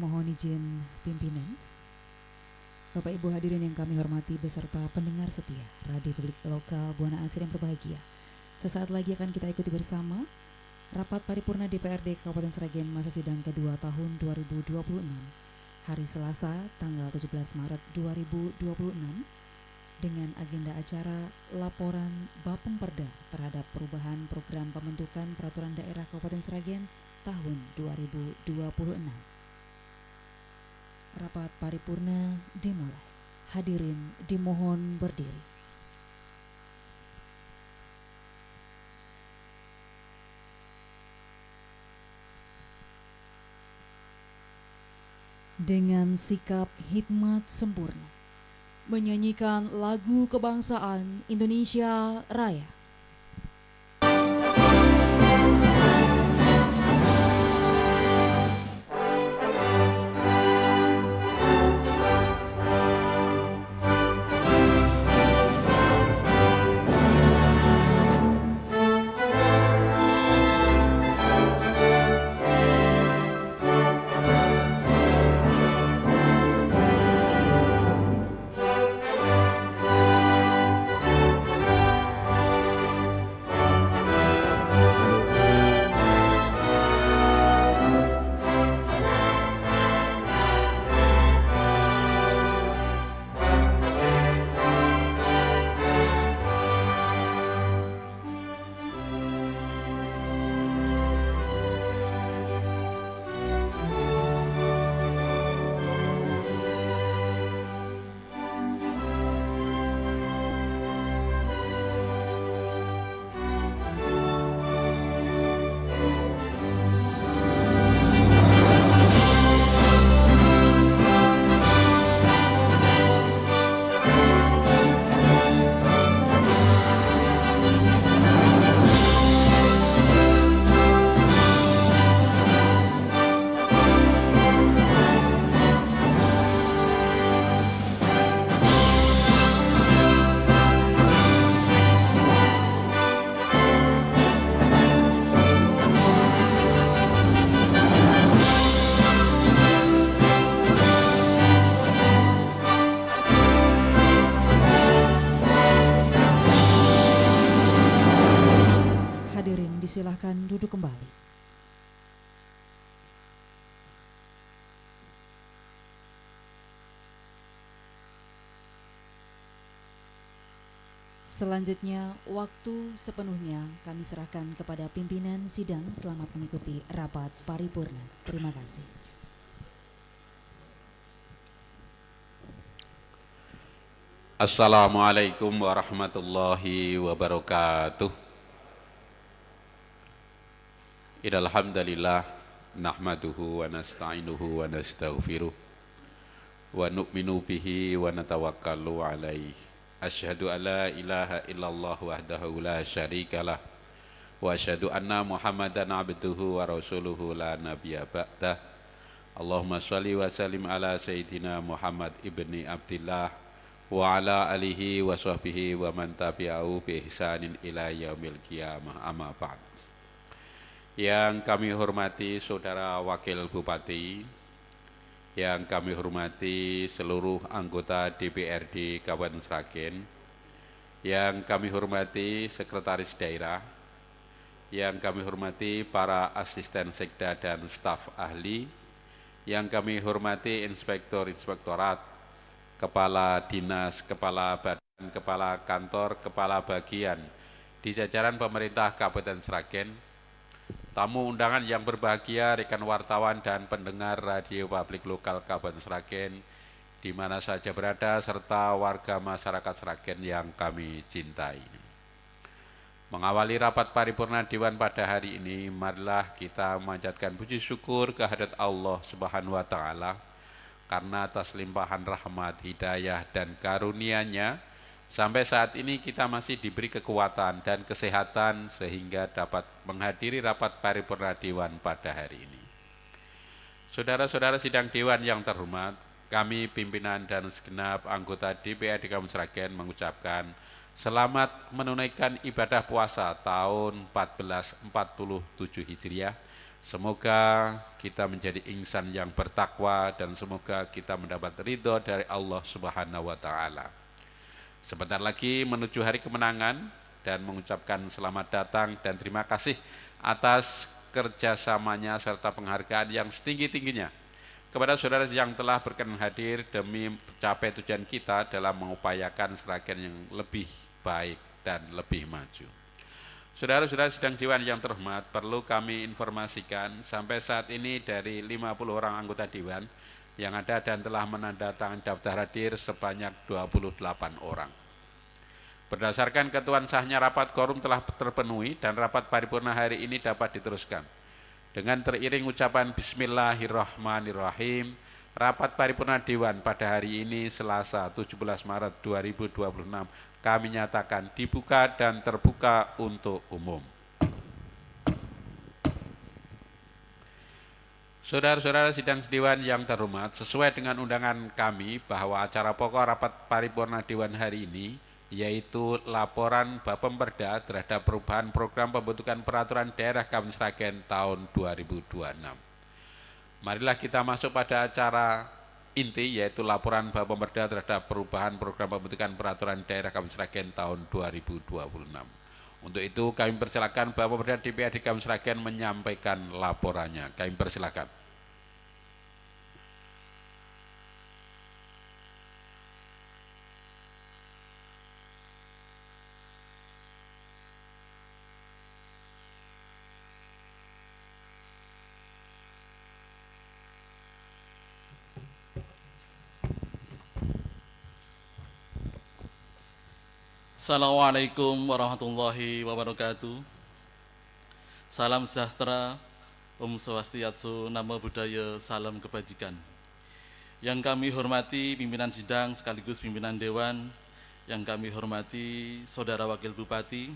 Mohon izin pimpinan, Bapak Ibu hadirin yang kami hormati beserta pendengar setia Radio Publik Lokal Buana Asir yang berbahagia. Sesaat lagi akan kita ikuti bersama Rapat Paripurna DPRD Kabupaten Sragen masa sidang kedua tahun 2026 hari Selasa tanggal 17 Maret 2026 dengan agenda acara laporan Bapemperda terhadap perubahan program pembentukan peraturan daerah Kabupaten Sragen tahun 2026. Rapat paripurna dimulai. Hadirin dimohon berdiri. Dengan sikap hikmat sempurna, menyanyikan lagu kebangsaan Indonesia Raya. Silahkan duduk kembali. Selanjutnya, waktu sepenuhnya kami serahkan kepada pimpinan sidang. Selamat mengikuti rapat paripurna. Terima kasih. Assalamualaikum warahmatullahi wabarakatuh. Innal hamdalillah nahmaduhu wa nasta'inuhu wa nastaghfiruh wa nu'minu bihi wa natawakkalu alaihi. Asyhadu an la ilaha illallah wahdahu la syarikalah wa asyhadu anna Muhammadan abduhu wa rasuluhu la nabiyya ba'dah. Allahumma shalli wa sallim ala sayyidina Muhammad ibni Abdillah wa ala alihi wa sahbihi wa man tabi'ahu bi ihsanin ila yaumil qiyamah, amma ba'd. Yang kami hormati Saudara Wakil Bupati, yang kami hormati seluruh anggota DPRD Kabupaten Sragen, yang kami hormati Sekretaris Daerah, yang kami hormati para asisten sekda dan staf ahli, yang kami hormati inspektor-inspektorat, kepala dinas, kepala badan, kepala kantor, kepala bagian di jajaran pemerintah Kabupaten Sragen, tamu undangan yang berbahagia, rekan wartawan dan pendengar Radio Publik Lokal Kabupaten Sragen di mana saja berada, serta warga masyarakat Sragen yang kami cintai. Mengawali rapat paripurna Dewan pada hari ini, marilah kita memanjatkan puji syukur kehadirat Allah Subhanahu wa Ta'ala karena atas limpahan rahmat, hidayah dan karunia-Nya sampai saat ini kita masih diberi kekuatan dan kesehatan sehingga dapat menghadiri rapat paripurna Dewan pada hari ini. Saudara-saudara sidang Dewan yang terhormat, kami pimpinan dan segenap anggota DPRD Kabupaten Sragen mengucapkan selamat menunaikan ibadah puasa tahun 1447 Hijriah Semoga kita menjadi insan yang bertakwa dan semoga kita mendapat ridho dari Allah Subhanahu wa Ta'ala. Sebentar lagi menuju hari kemenangan dan mengucapkan selamat datang dan terima kasih atas kerjasamanya serta penghargaan yang setinggi-tingginya kepada saudara yang telah berkenan hadir demi mencapai tujuan kita dalam mengupayakan Sragen yang lebih baik dan lebih maju. Saudara-saudara sidang Dewan yang terhormat, perlu kami informasikan sampai saat ini dari 50 orang anggota Dewan yang ada dan telah menandatangani daftar hadir sebanyak 28 orang. Berdasarkan ketentuan sahnya rapat quorum telah terpenuhi dan rapat paripurna hari ini dapat diteruskan. Dengan teriring ucapan Bismillahirrahmanirrahim, rapat paripurna Dewan pada hari ini Selasa 17 Maret 2026 kami nyatakan dibuka dan terbuka untuk umum. Saudara-saudara sidang Dewan yang terhormat, sesuai dengan undangan kami bahwa acara pokok rapat paripurna Dewan hari ini yaitu laporan Bapemperda terhadap perubahan program pembentukan peraturan daerah Kabupaten Sragen tahun 2026. Marilah kita masuk pada acara inti yaitu laporan Bapemperda terhadap perubahan program pembentukan peraturan daerah Kabupaten Sragen tahun 2026. Untuk itu kami persilakan Bapemperda DPRD Kabupaten Sragen menyampaikan laporannya. Kami persilakan. Assalamualaikum warahmatullahi wabarakatuh. Salam sejahtera, Om Swastiastu, Namo Buddhaya, salam kebajikan. Yang kami hormati pimpinan sidang sekaligus pimpinan dewan, yang kami hormati Saudara Wakil Bupati,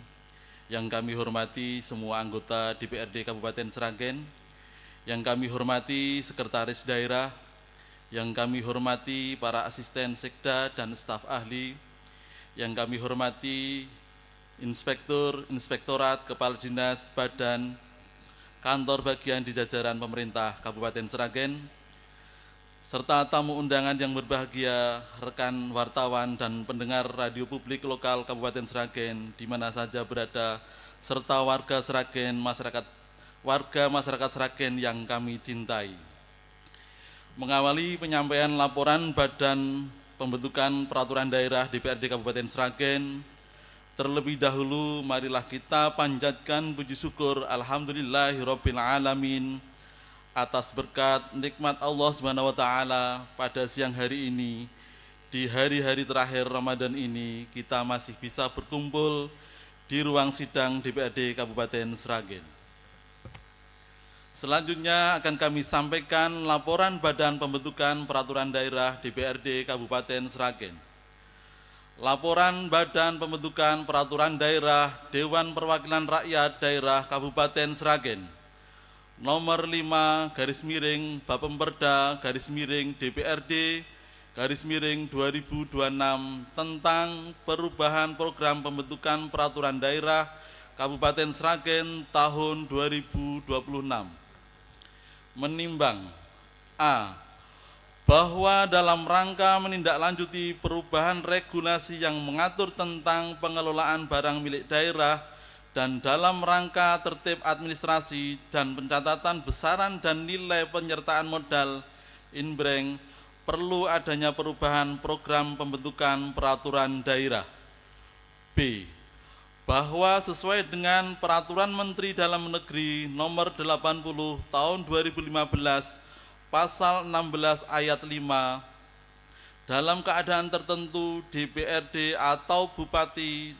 yang kami hormati semua anggota DPRD Kabupaten Sragen, yang kami hormati Sekretaris Daerah, yang kami hormati para asisten sekda dan staf ahli, yang kami hormati inspektur, inspektorat, kepala dinas, badan, kantor bagian di jajaran pemerintah Kabupaten Sragen, serta tamu undangan yang berbahagia, rekan wartawan dan pendengar radio publik lokal Kabupaten Sragen di mana saja berada, serta warga Sragen, warga masyarakat Sragen yang kami cintai. Mengawali penyampaian laporan Badan Pembentukan Peraturan Daerah DPRD Kabupaten Sragen, terlebih dahulu marilah kita panjatkan puji syukur alhamdulillahirabbil alamin atas berkat nikmat Allah Subhanahu wa taala pada siang hari ini. Di hari-hari terakhir Ramadan ini kita masih bisa berkumpul di ruang sidang DPRD Kabupaten Sragen. Selanjutnya akan kami sampaikan laporan Badan Pembentukan Peraturan Daerah DPRD Kabupaten Sragen. Laporan Badan Pembentukan Peraturan Daerah Dewan Perwakilan Rakyat Daerah Kabupaten Sragen nomor 5 Bapemperda DPRD 2026 tentang perubahan program pembentukan peraturan daerah Kabupaten Sragen tahun 2026. Menimbang A. Bahwa dalam rangka menindaklanjuti perubahan regulasi yang mengatur tentang pengelolaan barang milik daerah dan dalam rangka tertib administrasi dan pencatatan besaran dan nilai penyertaan modal inbreng, perlu adanya perubahan program pembentukan peraturan daerah. B. Bahwa sesuai dengan Peraturan Menteri Dalam Negeri Nomor 80 Tahun 2015 Pasal 16 Ayat 5, dalam keadaan tertentu DPRD atau Bupati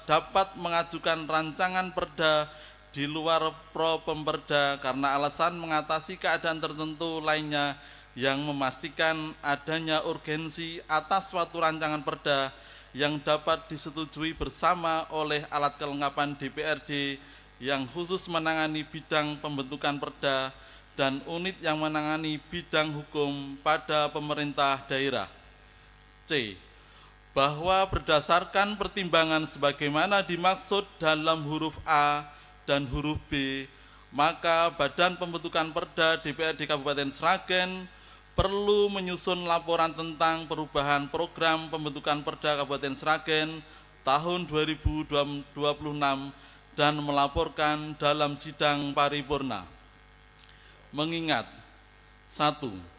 dapat mengajukan rancangan perda di luar Propemperda karena alasan mengatasi keadaan tertentu lainnya yang memastikan adanya urgensi atas suatu rancangan perda yang dapat disetujui bersama oleh alat kelengkapan DPRD yang khusus menangani bidang pembentukan perda dan unit yang menangani bidang hukum pada pemerintah daerah. C. Bahwa berdasarkan pertimbangan sebagaimana dimaksud dalam huruf A dan huruf B, maka Badan Pembentukan Perda DPRD Kabupaten Sragen perlu menyusun laporan tentang perubahan program pembentukan Perda Kabupaten Sragen tahun 2026 dan melaporkan dalam sidang paripurna. Mengingat 1.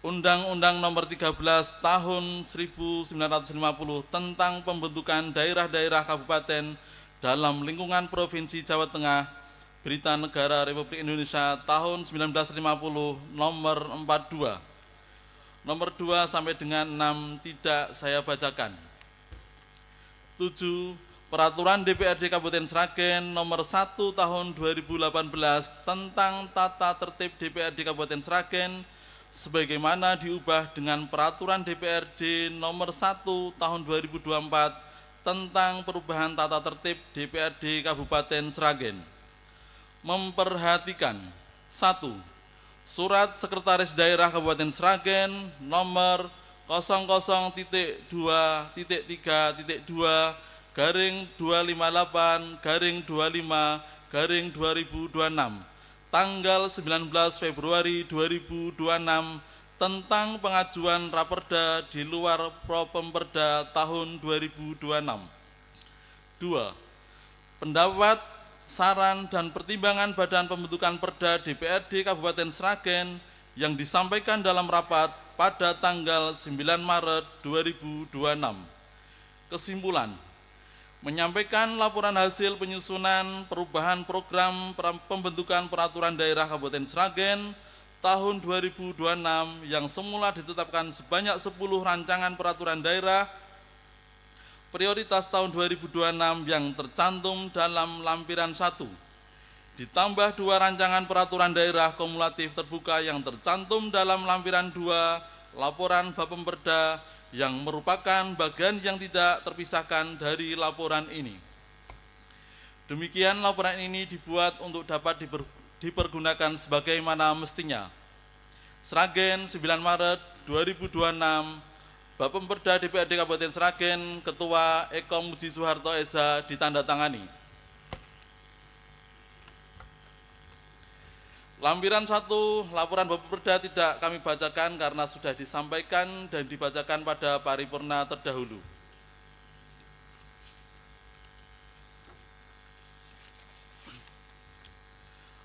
Undang-Undang Nomor 13 Tahun 1950 tentang pembentukan daerah-daerah kabupaten dalam lingkungan Provinsi Jawa Tengah, Berita Negara Republik Indonesia tahun 1950 nomor 42. Nomor 2 sampai dengan 6 tidak saya bacakan. 7. Peraturan DPRD Kabupaten Sragen nomor 1 tahun 2018 tentang tata tertib DPRD Kabupaten Sragen sebagaimana diubah dengan Peraturan DPRD nomor 1 tahun 2024 tentang perubahan tata tertib DPRD Kabupaten Sragen. Memperhatikan 1. Surat Sekretaris Daerah Kabupaten Sragen nomor 00.3.2-258-25-2026 tanggal 19 Februari 2026 tentang pengajuan raperda di luar Propemperda tahun 2026. 2. Pendapat, saran, dan pertimbangan Badan Pembentukan Perda DPRD Kabupaten Sragen yang disampaikan dalam rapat pada tanggal 9 Maret 2026. Kesimpulan, menyampaikan laporan hasil penyusunan perubahan program pembentukan peraturan daerah Kabupaten Sragen tahun 2026 yang semula ditetapkan sebanyak 10 rancangan peraturan daerah prioritas tahun 2026 yang tercantum dalam lampiran 1, ditambah 2 rancangan peraturan daerah kumulatif terbuka yang tercantum dalam lampiran 2 laporan Bapemperda yang merupakan bagian yang tidak terpisahkan dari laporan ini. Demikian laporan ini dibuat untuk dapat dipergunakan sebagaimana mestinya. Sragen 9 Maret 2026, Bapemperda DPRD Kabupaten Sragen, Ketua Eko Muji Soeharto SH ditandatangani. Lampiran 1, laporan Bapemperda tidak kami bacakan karena sudah disampaikan dan dibacakan pada paripurna terdahulu.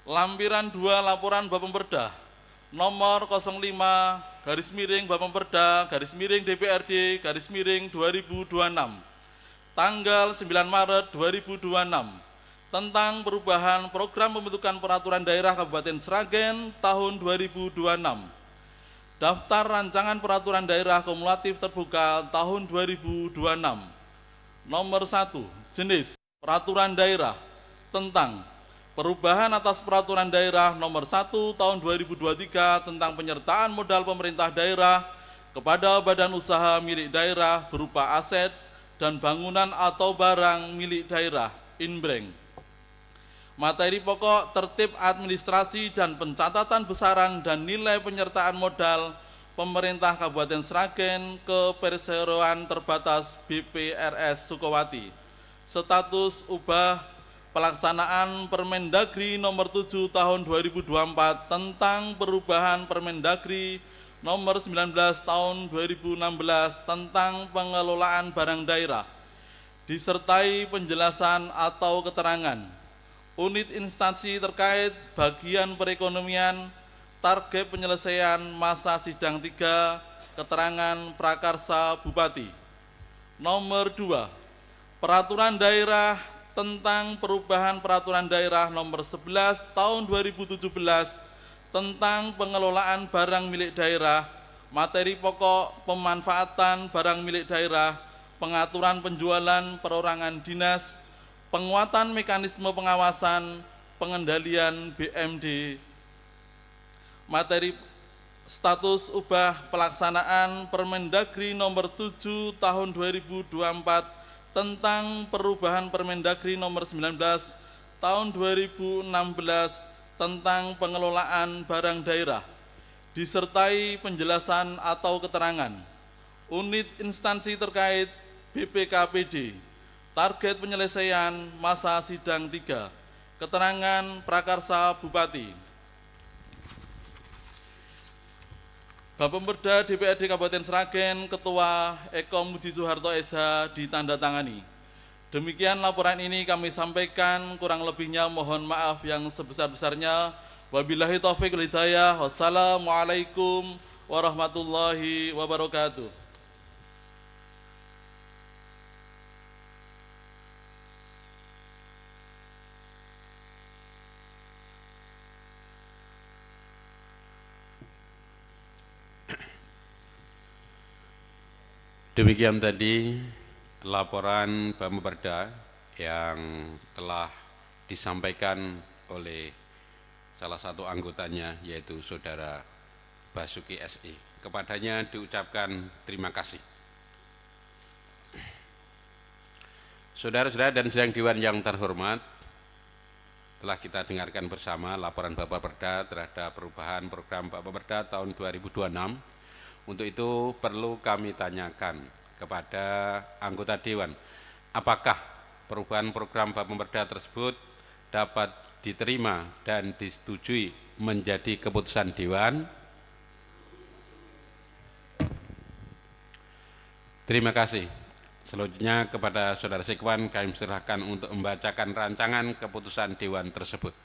Lampiran 2, laporan Bapemperda nomor 05-Bapemperda-DPRD-2026 tanggal 9 Maret 2026 tentang perubahan program pembentukan peraturan daerah Kabupaten Sragen tahun 2026. Daftar rancangan peraturan daerah kumulatif terbuka tahun 2026. Nomor 1, jenis peraturan daerah tentang perubahan atas peraturan daerah nomor 1 tahun 2023 tentang penyertaan modal pemerintah daerah kepada badan usaha milik daerah berupa aset dan bangunan atau barang milik daerah (inbreng). Materi pokok, tertib administrasi dan pencatatan besaran dan nilai penyertaan modal pemerintah Kabupaten Sragen ke Perseroan Terbatas BPRS Sukowati. Status ubah pelaksanaan Permendagri nomor 7 tahun 2024 tentang perubahan Permendagri nomor 19 tahun 2016 tentang pengelolaan barang daerah, disertai penjelasan atau keterangan unit instansi terkait bagian perekonomian, target penyelesaian masa sidang 3, keterangan prakarsa Bupati. Nomor 2, peraturan daerah tentang perubahan peraturan daerah nomor 11 tahun 2017 tentang pengelolaan barang milik daerah, materi pokok pemanfaatan barang milik daerah, pengaturan penjualan perorangan dinas, penguatan mekanisme pengawasan, pengendalian BMD, materi status ubah pelaksanaan Permendagri nomor 7 tahun 2024 tentang perubahan Permendagri nomor 19 tahun 2016 tentang pengelolaan barang daerah, disertai penjelasan atau keterangan unit instansi terkait BPKPD, target penyelesaian masa sidang 3, Keterangan Prakarsa Bupati. Bapak Pemperda DPRD Kabupaten Sragen, Ketua Eko Muji Soeharto SH ditandatangani. Demikian laporan ini kami sampaikan, kurang lebihnya mohon maaf yang sebesar-besarnya. Wabillahi taufiq wal hidayah. Wassalamualaikum warahmatullahi wabarakatuh. Demikian tadi laporan Bapak Pemperda yang telah disampaikan oleh salah satu anggotanya, yaitu Saudara Basuki SI. Kepadanya diucapkan terima kasih. Saudara-saudara dan sidang Dewan yang terhormat, telah kita dengarkan bersama laporan Bapak Pemperda terhadap perubahan program Bapak Pemperda tahun 2026. Untuk itu perlu kami tanyakan kepada anggota Dewan, apakah perubahan program Bapak Pemperda tersebut dapat diterima dan disetujui menjadi keputusan Dewan? Terima kasih. Selanjutnya kepada Saudara Sekwan kami serahkan untuk membacakan rancangan keputusan Dewan tersebut.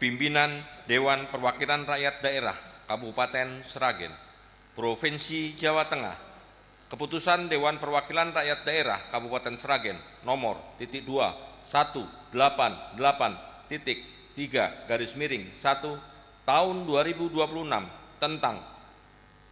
Pimpinan Dewan Perwakilan Rakyat Daerah Kabupaten Sragen, Provinsi Jawa Tengah. Keputusan Dewan Perwakilan Rakyat Daerah Kabupaten Sragen nomor 2/188.3/1 tahun 2026 tentang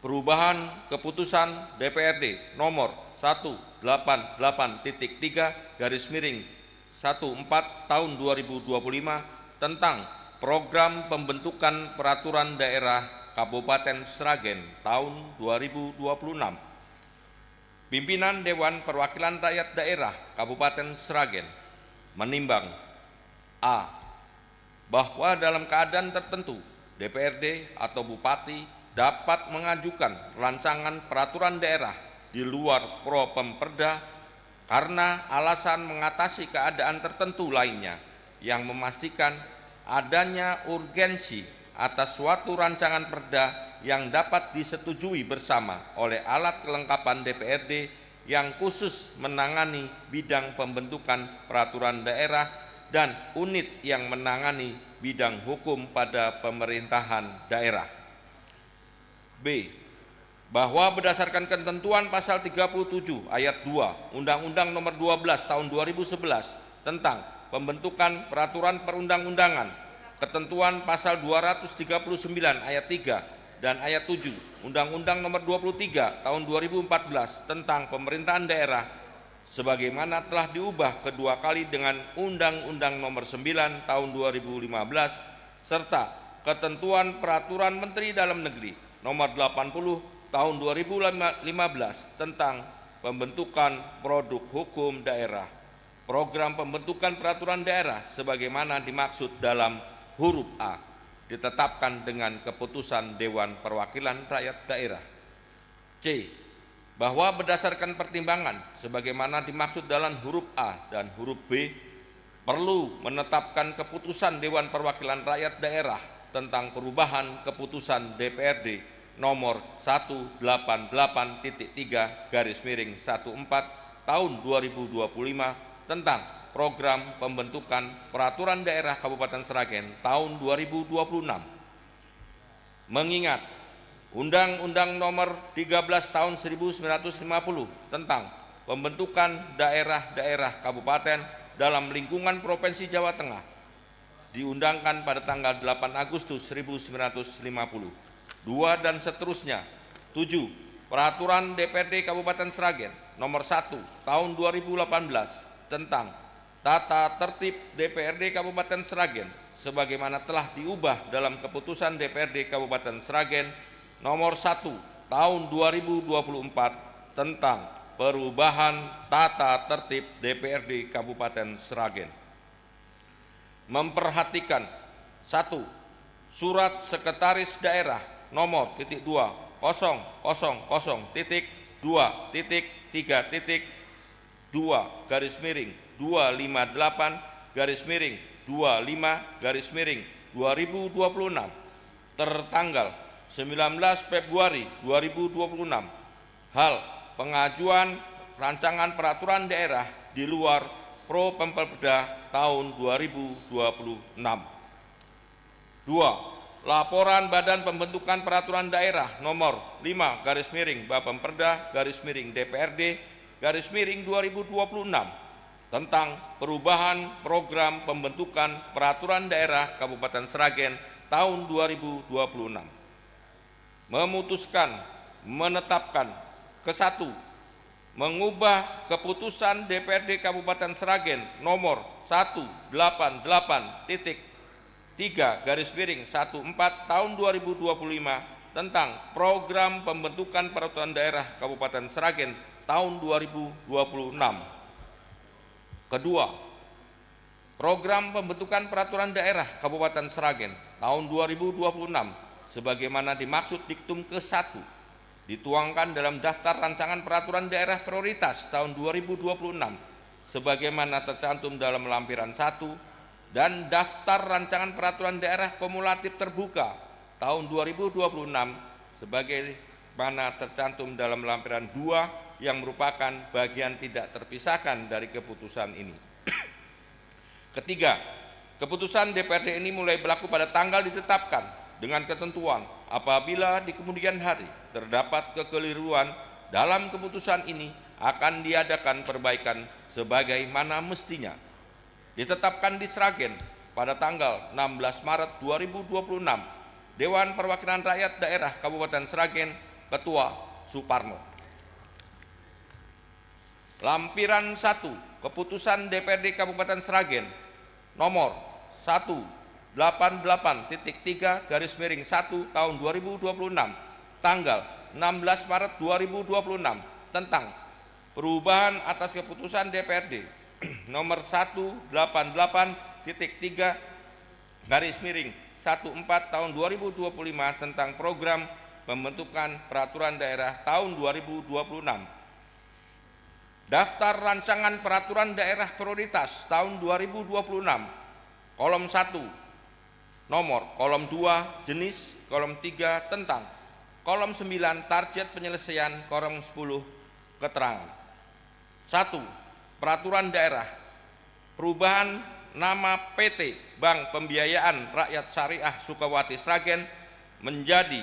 perubahan keputusan DPRD nomor 188.3/14 tahun 2025 tentang Program Pembentukan Peraturan Daerah Kabupaten Sragen tahun 2026. Pimpinan Dewan Perwakilan Rakyat Daerah Kabupaten Sragen menimbang A. Bahwa dalam keadaan tertentu DPRD atau Bupati dapat mengajukan rancangan peraturan daerah di luar Pro Pemperda karena alasan mengatasi keadaan tertentu lainnya yang memastikan adanya urgensi atas suatu rancangan perda yang dapat disetujui bersama oleh alat kelengkapan DPRD yang khusus menangani bidang pembentukan peraturan daerah dan unit yang menangani bidang hukum pada pemerintahan daerah. B. Bahwa berdasarkan ketentuan pasal 37 ayat 2 Undang-Undang Nomor 12 Tahun 2011 tentang pembentukan peraturan perundang-undangan, ketentuan pasal 239 ayat 3 dan ayat 7 Undang-Undang Nomor 23 Tahun 2014 tentang pemerintahan daerah sebagaimana telah diubah kedua kali dengan Undang-Undang Nomor 9 Tahun 2015 serta ketentuan Peraturan Menteri Dalam Negeri Nomor 80 Tahun 2015 tentang pembentukan produk hukum daerah. Program pembentukan peraturan daerah sebagaimana dimaksud dalam huruf A ditetapkan dengan keputusan Dewan Perwakilan Rakyat Daerah. C. Bahwa berdasarkan pertimbangan sebagaimana dimaksud dalam huruf A dan huruf B perlu menetapkan keputusan Dewan Perwakilan Rakyat Daerah tentang perubahan keputusan DPRD nomor 188.3/14 tahun 2025 tentang program pembentukan peraturan daerah Kabupaten Sragen tahun 2026. Mengingat Undang-Undang Nomor 13 Tahun 1950 tentang pembentukan daerah-daerah kabupaten dalam lingkungan Provinsi Jawa Tengah diundangkan pada tanggal 8 Agustus 1950. 2 dan seterusnya. 7. Peraturan DPRD Kabupaten Sragen Nomor 1 Tahun 2018 tentang tata tertib DPRD Kabupaten Sragen sebagaimana telah diubah dalam keputusan DPRD Kabupaten Sragen Nomor 1 Tahun 2024 tentang perubahan tata tertib DPRD Kabupaten Sragen. Memperhatikan 1. Surat Sekretaris Daerah Nomor 2.000.2.3. 2/25 tertanggal 19 Februari 2026. Hal pengajuan rancangan peraturan daerah di luar Pro Pemperda tahun 2026. 2. Laporan Badan Pembentukan Peraturan Daerah nomor 5 Bapemperda DPRD 2026 tentang perubahan program pembentukan peraturan daerah Kabupaten Sragen tahun 2026. Memutuskan menetapkan ke-1, mengubah keputusan DPRD Kabupaten Sragen nomor 188.3/14 tahun 2025 tentang program pembentukan peraturan daerah Kabupaten Sragen tahun 2026. Kedua, program pembentukan peraturan daerah Kabupaten Sragen tahun 2026 sebagaimana dimaksud diktum ke-1 dituangkan dalam daftar rancangan peraturan daerah prioritas tahun 2026 sebagaimana tercantum dalam lampiran 1 dan daftar rancangan peraturan daerah kumulatif terbuka tahun 2026 sebagaimana tercantum dalam lampiran 2 yang merupakan bagian tidak terpisahkan dari keputusan ini. Ketiga, keputusan DPRD ini mulai berlaku pada tanggal ditetapkan dengan ketentuan apabila di kemudian hari terdapat kekeliruan dalam keputusan ini akan diadakan perbaikan sebagaimana mestinya. Ditetapkan di Sragen pada tanggal 16 Maret 2026, Dewan Perwakilan Rakyat Daerah Kabupaten Sragen, Ketua Suparno. Lampiran 1 Keputusan DPRD Kabupaten Sragen nomor 188.3/1 tahun 2026 tanggal 16 Maret 2026 tentang perubahan atas keputusan DPRD nomor 188.3/14 tahun 2025 tentang program pembentukan peraturan daerah tahun 2026. Daftar rancangan peraturan daerah prioritas tahun 2026, kolom 1, nomor, kolom 2, jenis, kolom 3, tentang, kolom 9, target penyelesaian, kolom 10, keterangan. 1. Peraturan daerah, perubahan nama PT Bank Pembiayaan Rakyat Syariah Sukawati Sragen menjadi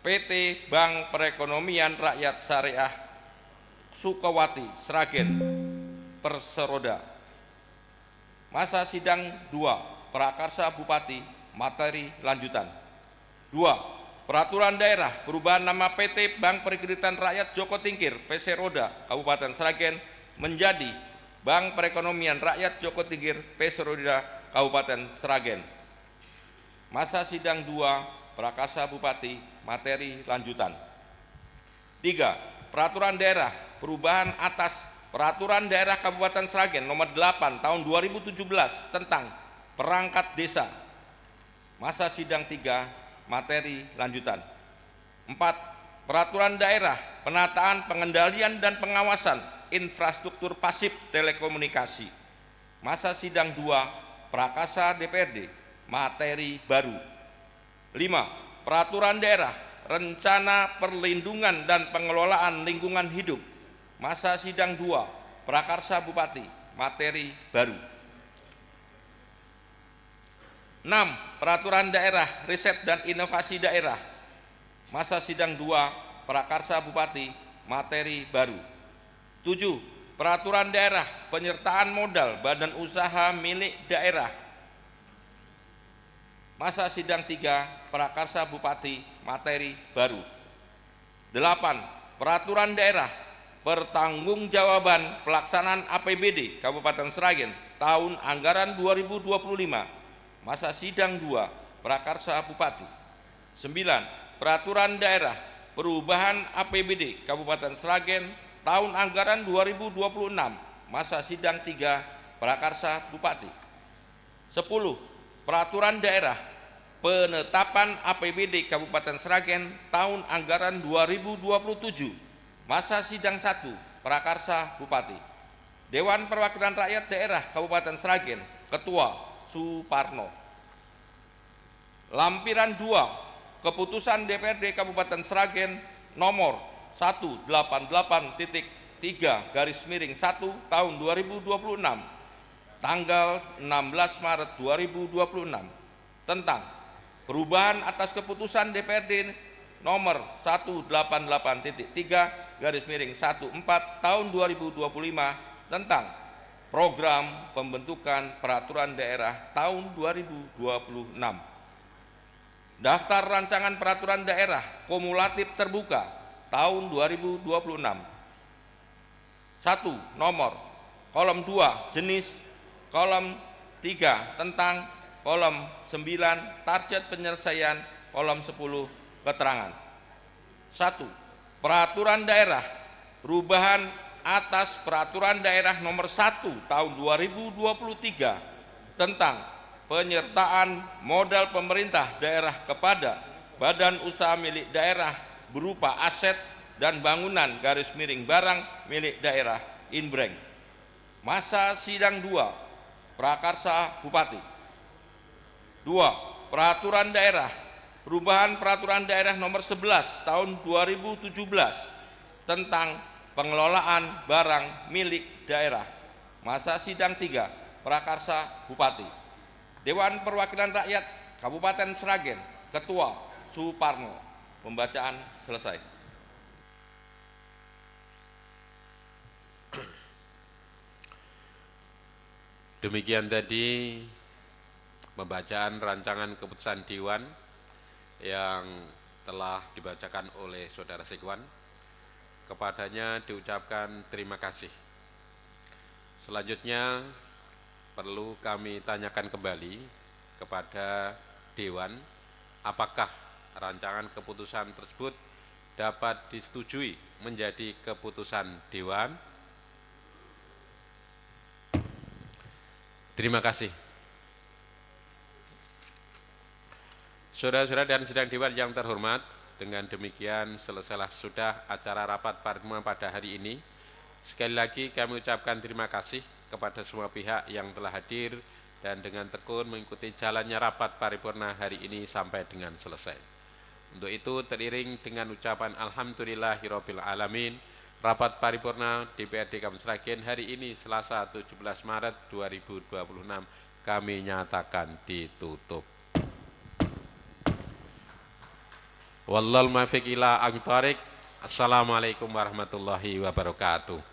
PT Bank Perekonomian Rakyat Syariah Sukawati Sragen Perseroda. Masa sidang 2, Prakarsa Bupati, materi lanjutan. 2. Peraturan daerah perubahan nama PT Bank Perkreditan Rakyat Joko Tingkir Perseroda Kabupaten Sragen menjadi Bank Perekonomian Rakyat Joko Tingkir Perseroda Kabupaten Sragen. Masa sidang 2, Prakarsa Bupati, materi lanjutan. 3. Peraturan daerah perubahan atas Peraturan Daerah Kabupaten Sragen nomor 8 tahun 2017 tentang perangkat desa. Masa sidang 3, materi lanjutan. 4. Peraturan daerah penataan pengendalian dan pengawasan infrastruktur pasif telekomunikasi. Masa sidang 2, Prakasa DPRD, materi baru. 5. Peraturan daerah rencana perlindungan dan pengelolaan lingkungan hidup. Masa sidang 2, Prakarsa Bupati, materi baru. 6. Peraturan daerah riset dan inovasi daerah. Masa sidang 2, Prakarsa Bupati, materi baru. 7. Peraturan daerah penyertaan modal badan usaha milik daerah. Masa sidang 3, Prakarsa Bupati, materi baru. 8. Peraturan daerah pertanggungjawaban pelaksanaan APBD Kabupaten Sragen tahun anggaran 2025. Masa sidang 2, Prakarsa Bupati. 9. Peraturan daerah perubahan APBD Kabupaten Sragen tahun anggaran 2026. Masa sidang 3, Prakarsa Bupati. 10. Peraturan daerah penetapan APBD Kabupaten Sragen tahun anggaran 2027. Masa sidang 1, Prakarsa Bupati. Dewan Perwakilan Rakyat Daerah Kabupaten Sragen, Ketua Suparno. Lampiran 2, Keputusan DPRD Kabupaten Sragen nomor 188.3/1 tahun 2026 tanggal 16 Maret 2026 tentang perubahan atas keputusan DPRD nomor 188.3/14 tahun 2025 tentang program pembentukan peraturan daerah tahun 2026. Daftar rancangan peraturan daerah kumulatif terbuka tahun 2026. 1. Nomor, kolom 2 jenis, kolom 3 tentang, kolom 9 target penyelesaian, kolom 10 keterangan. 1. Peraturan daerah, perubahan atas peraturan daerah nomor 1 tahun 2023 tentang penyertaan modal pemerintah daerah kepada badan usaha milik daerah berupa aset dan bangunan _barang milik daerah Inbreng. Masa sidang 2, Prakarsa Bupati. 2. Peraturan daerah, perubahan peraturan daerah nomor 11 tahun 2017 tentang pengelolaan barang milik daerah. Masa sidang 3, Prakarsa Bupati. Dewan Perwakilan Rakyat Kabupaten Sragen, Ketua Suparno. Pembacaan selesai. Demikian tadi pembacaan rancangan keputusan Dewan yang telah dibacakan oleh Saudara Sekwan. Kepadanya diucapkan terima kasih. Selanjutnya perlu kami tanyakan kembali kepada Dewan, apakah rancangan keputusan tersebut dapat disetujui menjadi keputusan Dewan? Terima kasih. Saudara-saudara dan sidang Dewan yang terhormat, dengan demikian selesailah sudah acara rapat paripurna pada hari ini. Sekali lagi kami ucapkan terima kasih kepada semua pihak yang telah hadir dan dengan tekun mengikuti jalannya rapat paripurna hari ini sampai dengan selesai. Untuk itu teriring dengan ucapan Alhamdulillahirabbil alamin, rapat paripurna DPRD Kabupaten Sragen hari ini Selasa 17 Maret 2026 kami nyatakan ditutup. Wallahul muwaffiq ila aqwamit thoriq. Assalamualaikum warahmatullahi wabarakatuh.